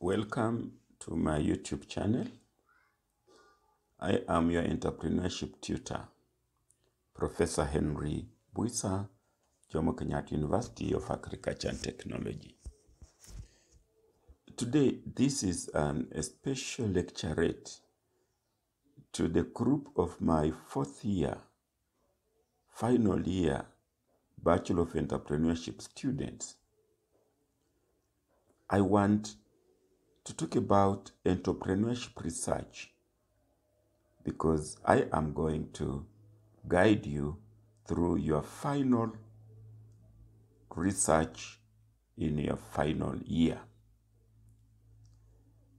Welcome to my YouTube channel. I am your entrepreneurship tutor, Professor Henry Buisa, Jomo Kenyatta University of Agriculture and Technology. Today, this is a special lecturette to the group of my final year Bachelor of Entrepreneurship students. I want to talk about entrepreneurship research because I am going to guide you through your final research in your final year.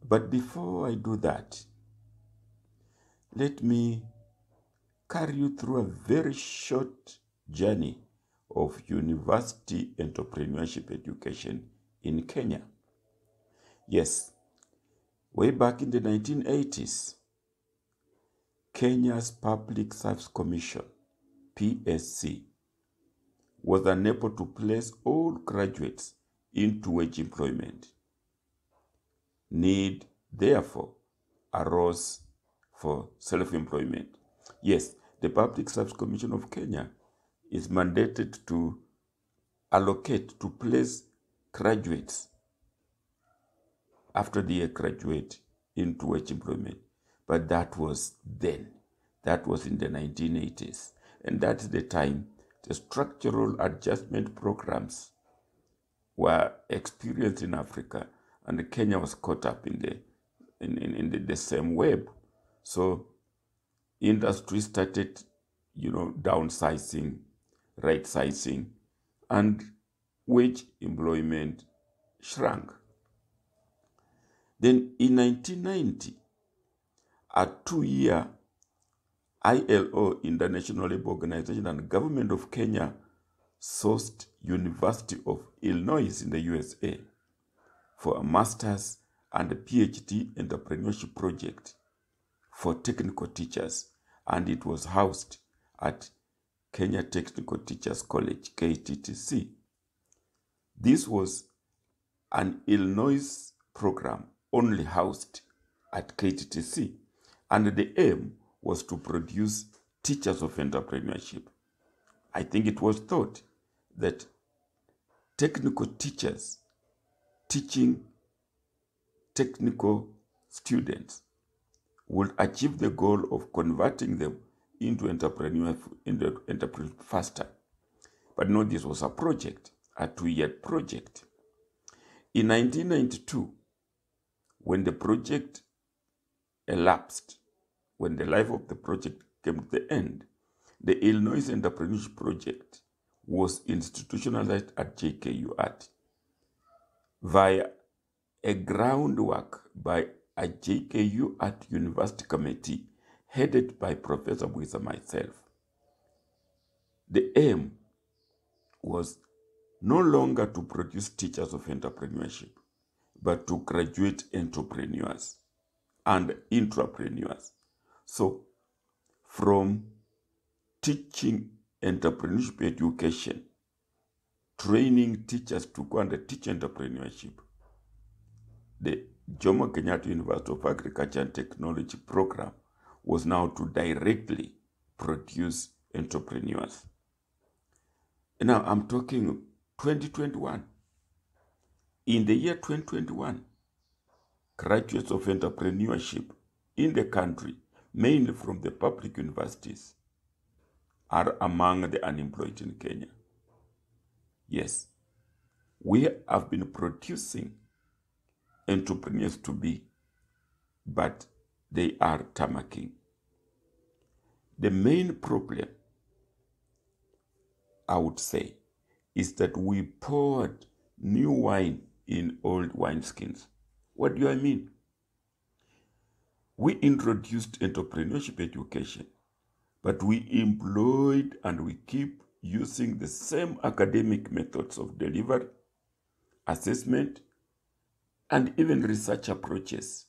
But before I do that, let me carry you through a very short journey of university entrepreneurship education in Kenya. Yes, way back in the 1980s, Kenya's Public Service Commission, PSC, was unable to place all graduates into wage employment. Need, therefore, arose for self-employment. Yes, the Public Service Commission of Kenya is mandated to allocate, to place graduates after they graduate into wage employment. But that was then. That was in the 1980s. And that's the time the structural adjustment programs were experienced in Africa, and Kenya was caught up in the same web. So industry started, downsizing, right-sizing, and wage employment shrunk. Then in 1990, a 2-year ILO, International Labour Organization, and Government of Kenya sourced University of Illinois in the USA for a master's and a PhD entrepreneurship project for technical teachers, and it was housed at Kenya Technical Teachers College, KTTC. This was an Illinois program only housed at KTTC, and the aim was to produce teachers of entrepreneurship. I think it was thought that technical teachers teaching technical students would achieve the goal of converting them into entrepreneurs faster. But no, this was a project, a 2-year project. In 1992, when the project elapsed, when the life of the project came to the end, the Illinois Entrepreneurship Project was institutionalized at JKUAT via a groundwork by a JKUAT University Committee headed by Professor Buisa myself. The aim was no longer to produce teachers of entrepreneurship, but to graduate entrepreneurs and intrapreneurs. So, from teaching entrepreneurship education, training teachers to go and teach entrepreneurship, the Jomo Kenyatta University of Agriculture and Technology program was now to directly produce entrepreneurs. And now I'm talking 2021. In the year 2021, graduates of entrepreneurship in the country, mainly from the public universities, are among the unemployed in Kenya. Yes, we have been producing entrepreneurs to be, but they are tarmacking. The main problem, I would say, is that we poured new wine in old wineskins. What do I mean? We introduced entrepreneurship education, but we employed and we keep using the same academic methods of delivery, assessment, and even research approaches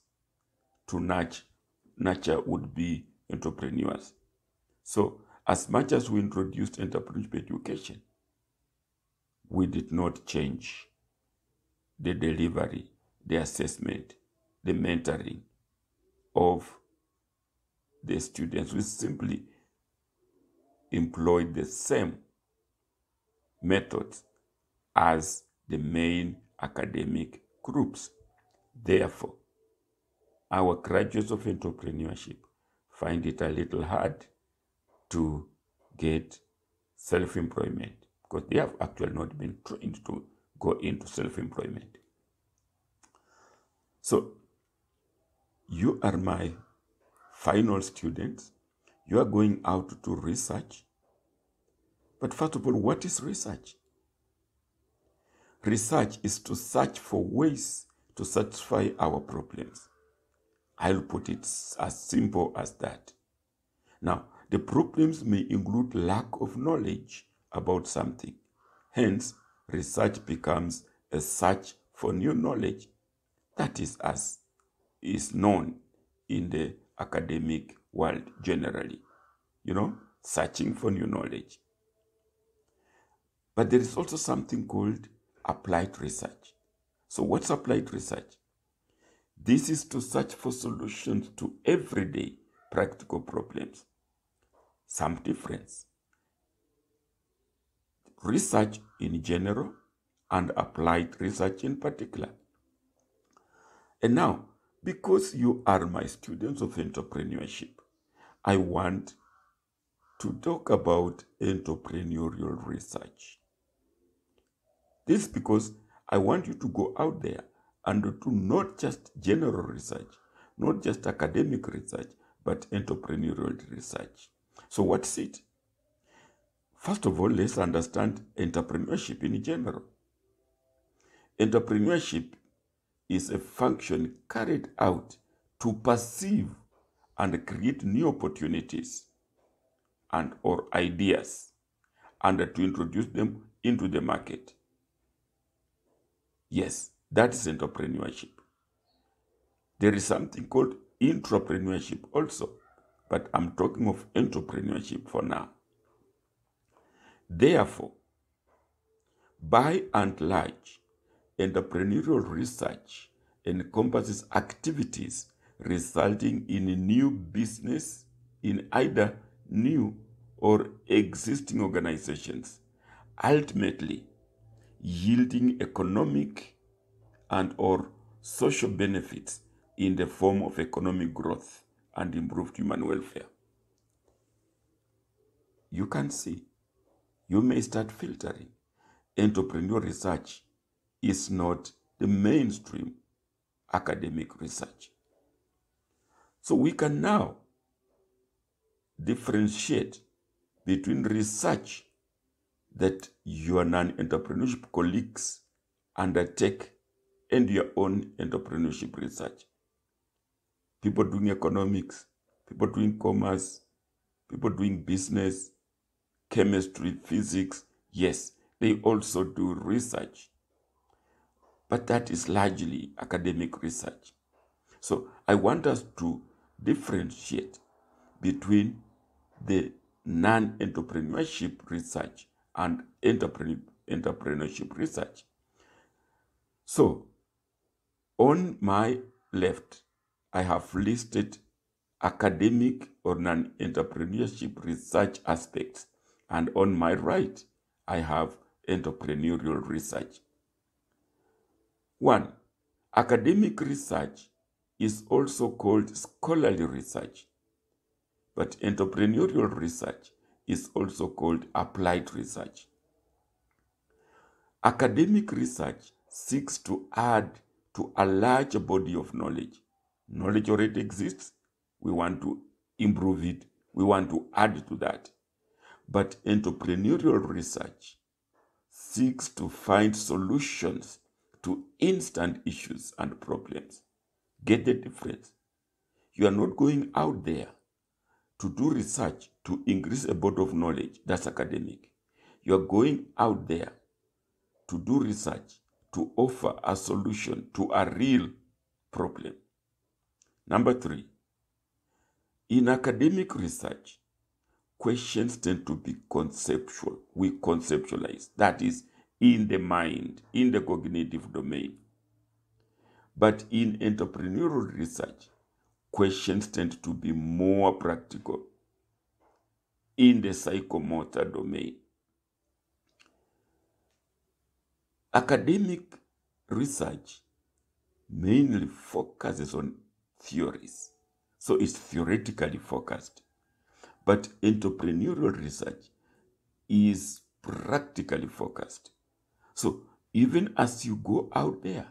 to nurture would-be entrepreneurs. So, as much as we introduced entrepreneurship education, we did not change the delivery, the assessment, the mentoring of the students. We simply employ the same methods as the main academic groups. Therefore, our graduates of entrepreneurship find it a little hard to get self-employment because they have actually not been trained to go into self-employment. So, you are my final students. You are going out to do research. But first of all, what is research? Research is to search for ways to satisfy our problems. I'll put it as simple as that. Now, the problems may include lack of knowledge about something. Hence, research becomes a search for new knowledge. That is as is known in the academic world generally. Searching for new knowledge. But there is also something called applied research. So what's applied research? This is to search for solutions to everyday practical problems. Some difference. Research in general and applied research in particular. And now, because you are my students of entrepreneurship, I want to talk about entrepreneurial research. This is because I want you to go out there and do not just general research, not just academic research, but entrepreneurial research. So what's it? First of all, let's understand entrepreneurship in general. Entrepreneurship is a function carried out to perceive and create new opportunities and or ideas and to introduce them into the market. Yes, that is entrepreneurship. There is something called intrapreneurship also, but I'm talking of entrepreneurship for now. Therefore, by and large, entrepreneurial research encompasses activities resulting in a new business in either new or existing organizations, ultimately yielding economic and or social benefits in the form of economic growth and improved human welfare. You can see, you may start filtering. Entrepreneurial research is not the mainstream academic research. So we can now differentiate between research that your non-entrepreneurship colleagues undertake and your own entrepreneurship research. People doing economics, people doing commerce, people doing business, chemistry, physics, yes, they also do research. But that is largely academic research. So I want us to differentiate between the non-entrepreneurship research and entrepreneurship research. So on my left, I have listed academic or non-entrepreneurship research aspects, and on my right, I have entrepreneurial research. 1. Academic research is also called scholarly research, but entrepreneurial research is also called applied research. Academic research seeks to add to a larger body of knowledge. Knowledge already exists. We want to improve it. We want to add to that. But entrepreneurial research seeks to find solutions to instant issues and problems. Get the difference? You are not going out there to do research to increase a body of knowledge. That's academic. You are going out there to do research to offer a solution to a real problem. Number 3, in academic research, questions tend to be conceptual. We conceptualize. That is in the mind, in the cognitive domain. But in entrepreneurial research, questions tend to be more practical in the psychomotor domain. Academic research mainly focuses on theories, so it's theoretically focused. But entrepreneurial research is practically focused. So even as you go out there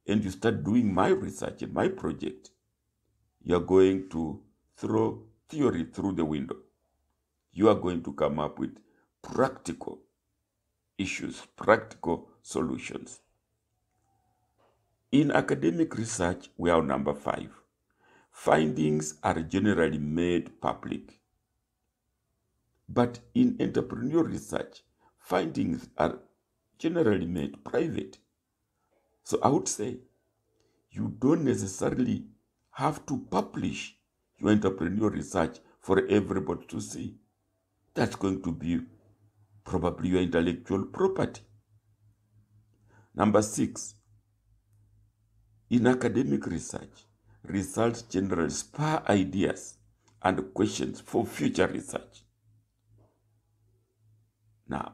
and you start doing my research and my project, you're going to throw theory through the window. You are going to come up with practical issues, practical solutions. In academic research, we are on number 5. Findings are generally made public. But in entrepreneurial research, findings are generally made private. So I would say you don't necessarily have to publish your entrepreneurial research for everybody to see. That's going to be probably your intellectual property. Number 6, in academic research, results generally spur ideas and questions for future research. Now,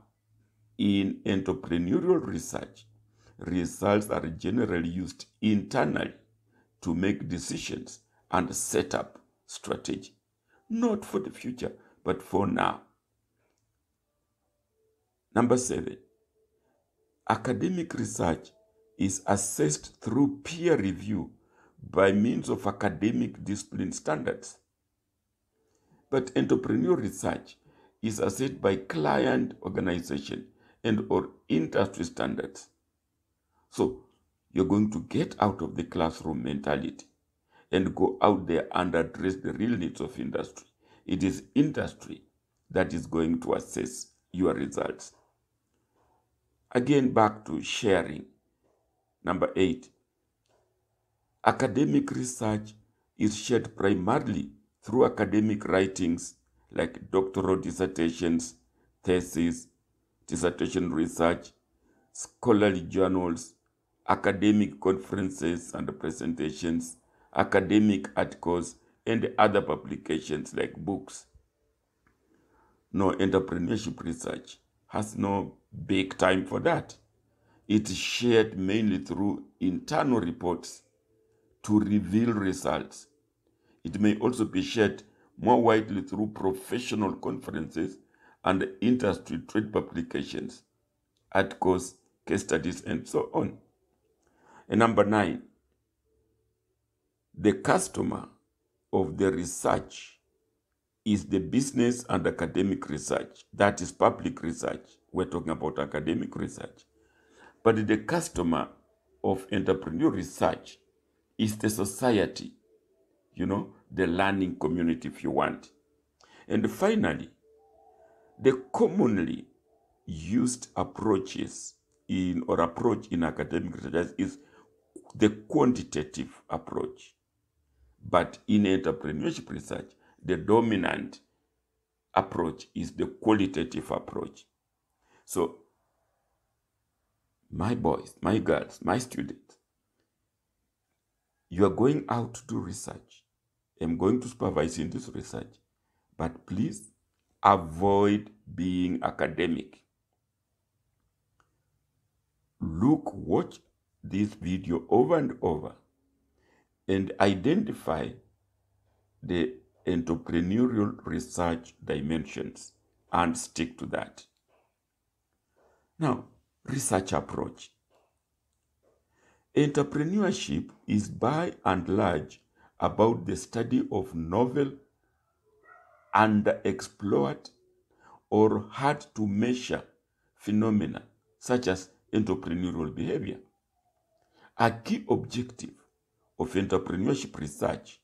in entrepreneurial research, results are generally used internally to make decisions and set up strategy, not for the future, but for now. Number 7, academic research is assessed through peer review by means of academic discipline standards. But entrepreneurial research is assessed by client organization and or industry standards. So you're going to get out of the classroom mentality and go out there and address the real needs of industry. It is industry that is going to assess your results. Again, back to sharing. Number 8, academic research is shared primarily through academic writings like doctoral dissertations, theses, dissertation research, scholarly journals, academic conferences and presentations, academic articles, and other publications like books. No, entrepreneurship research has no big time for that. It is shared mainly through internal reports to reveal results. It may also be shared more widely through professional conferences and industry trade publications, articles, case studies, and so on. And number 9, the customer of the research is the business and academic research. That is public research. We're talking about academic research. But the customer of entrepreneurial research is the society, the learning community if you want. And finally, the commonly used approach in academic research is the quantitative approach. But in entrepreneurship research, the dominant approach is the qualitative approach. So, my boys, my girls, my students, you are going out to do research. I'm going to supervise in this research, but please avoid being academic. Watch this video over and over and identify the entrepreneurial research dimensions and stick to that. Now, research approach. Entrepreneurship is by and large about the study of novel, underexplored, or hard to measure phenomena such as entrepreneurial behavior. A key objective of entrepreneurship research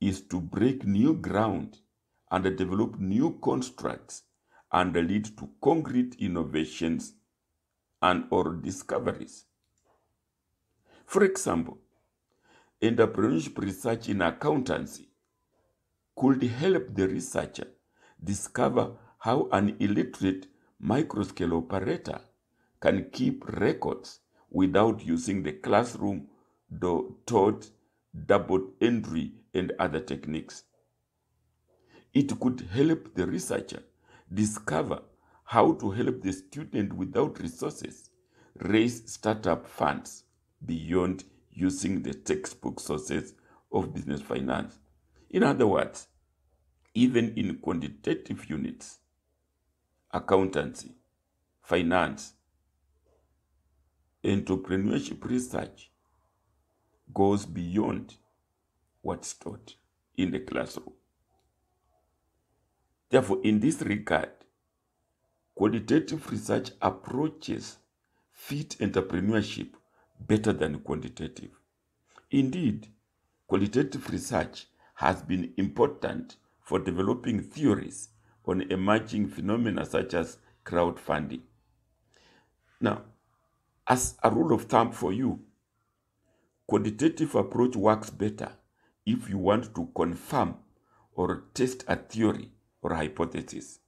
is to break new ground and develop new constructs and lead to concrete innovations and or discoveries. For example, entrepreneurship research in accountancy could help the researcher discover how an illiterate microscale operator can keep records without using the classroom taught double entry and other techniques. It could help the researcher discover how to help the student without resources raise startup funds beyond using the textbook sources of business finance. In other words, even in quantitative units, accountancy, finance, entrepreneurship research goes beyond what's taught in the classroom. Therefore, in this regard, qualitative research approaches fit entrepreneurship better than quantitative. Indeed, qualitative research has been important for developing theories on emerging phenomena such as crowdfunding. Now, as a rule of thumb for you, quantitative approach works better if you want to confirm or test a theory or hypothesis.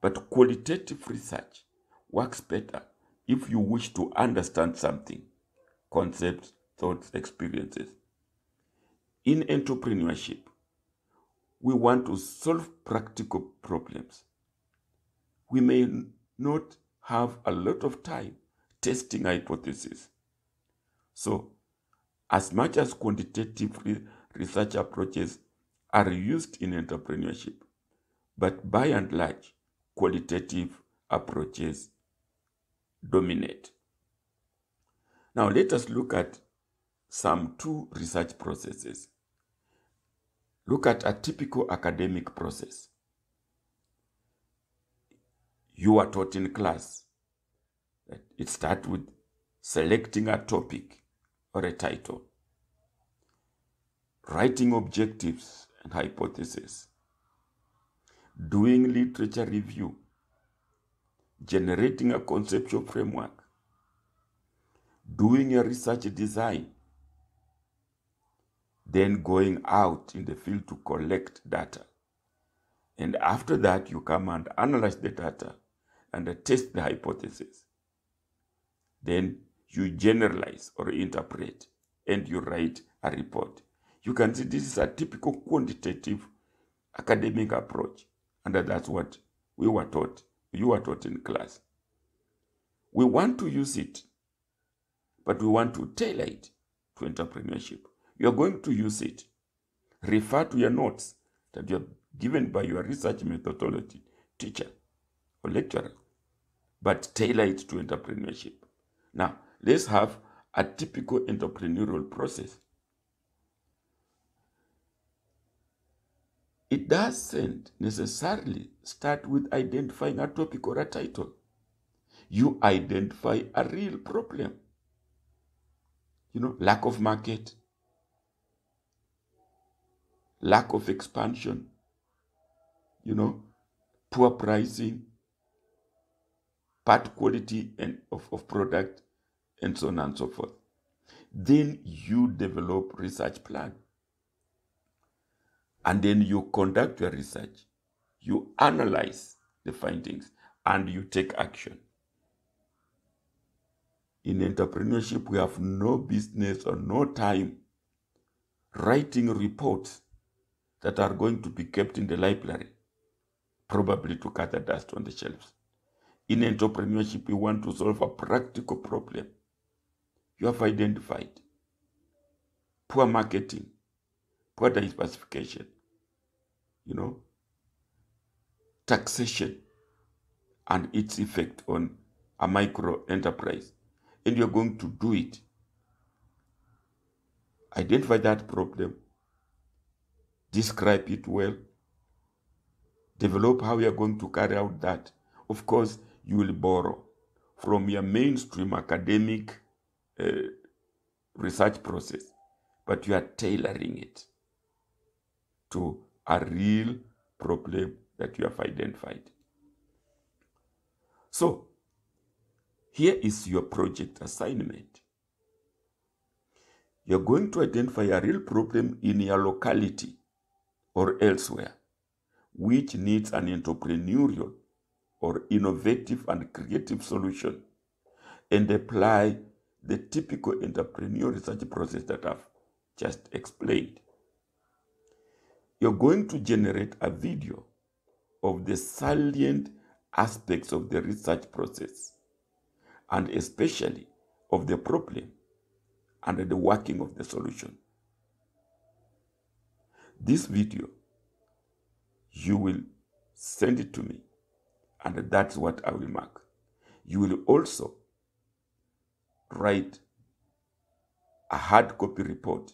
But qualitative research works better if you wish to understand something, concepts, thoughts, experiences. In entrepreneurship, we want to solve practical problems. We may not have a lot of time testing hypotheses. So, as much as quantitative research approaches are used in entrepreneurship, but by and large, qualitative approaches dominate. Now, let us look at some two research processes. Look at a typical academic process. You are taught in class. It starts with selecting a topic or a title, writing objectives and hypotheses, doing literature review, generating a conceptual framework, doing a research design, then going out in the field to collect data. And after that, you come and analyze the data and test the hypothesis. Then you generalize or interpret, and you write a report. You can see this is a typical quantitative academic approach, and that's what we were taught, you were taught in class. We want to use it, but we want to tailor it to entrepreneurship. You are going to use it. Refer to your notes that you are given by your research methodology teacher or lecturer, but tailor it to entrepreneurship. Now, let's have a typical entrepreneurial process. It doesn't necessarily start with identifying a topic or a title. You identify a real problem. Lack of market, lack of expansion, poor pricing, part quality and of product, and so on and so forth. Then you develop research plan. And then you conduct your research. You analyze the findings and you take action. In entrepreneurship, we have no business or no time writing reports that are going to be kept in the library, probably to gather dust on the shelves. In entrepreneurship, you want to solve a practical problem. You have identified poor marketing, poor diversification, taxation and its effect on a micro enterprise. And you're going to do it. Identify that problem, describe it well, develop how you're going to carry out that. Of course, you will borrow from your mainstream academic research process, but you are tailoring it to a real problem that you have identified. So, here is your project assignment. You're going to identify a real problem in your locality or elsewhere, which needs an entrepreneurial or innovative and creative solution, and apply the typical entrepreneurial research process that I've just explained. You're going to generate a video of the salient aspects of the research process, and especially of the problem and the working of the solution. This video, you will send it to me, and that's what I will mark. You will also write a hard copy report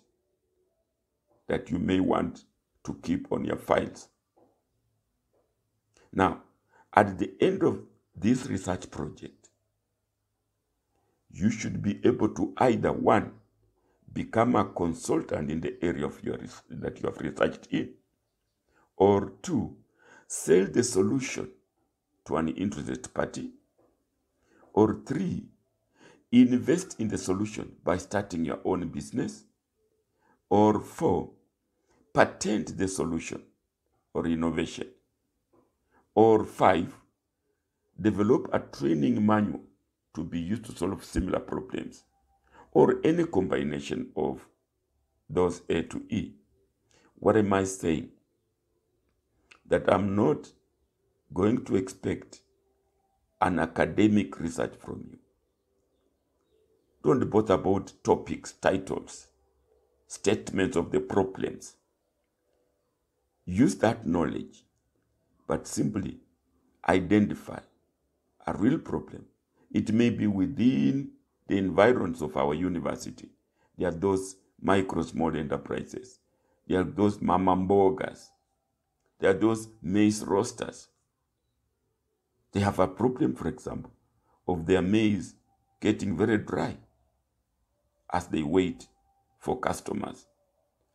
that you may want to keep on your files. Now, at the end of this research project, you should be able to either, one, become a consultant in the area of that you have researched in, or two, sell the solution to an interested party, or three, invest in the solution by starting your own business, or four, patent the solution or innovation, or five, develop a training manual to be used to solve similar problems, or any combination of those A to E. What am I saying? That I'm not going to expect an academic research from you. Don't bother about topics, titles, statements of the problems. Use that knowledge, but simply identify a real problem. It may be within the environs of our university. There are those micro small enterprises. There are those mama mbogas. There are those maize roasters. They have a problem, for example, of their maize getting very dry as they wait for customers.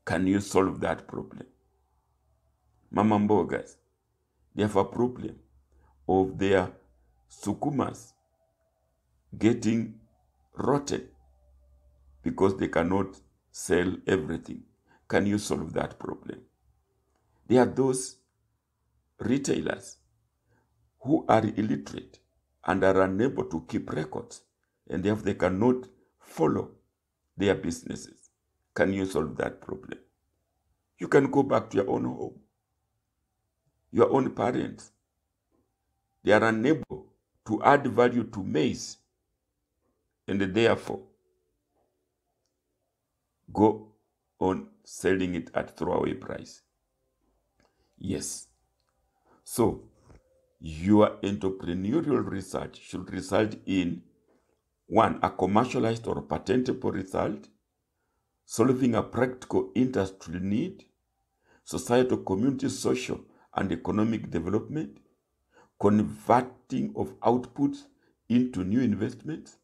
Can you solve that problem? Mama mbogas, they have a problem of their sukumas getting rotten because they cannot sell everything. Can you solve that problem? There are those retailers who are illiterate and are unable to keep records, and therefore they cannot follow their businesses. Can you solve that problem? You can go back to your own home. Your own parents, they are unable to add value to maize, and therefore go on selling it at throwaway price. Yes. So your entrepreneurial research should result in, one, a commercialized or patentable result, solving a practical industrial need, societal, community, social, and economic development, converting of outputs into new investments,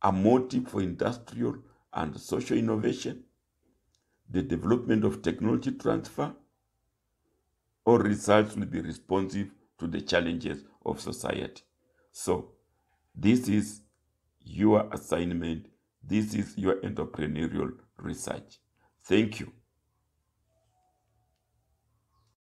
a motive for industrial and social innovation, the development of technology transfer, or results will be responsive to the challenges of society. So this is your assignment. This is your entrepreneurial research. Thank you.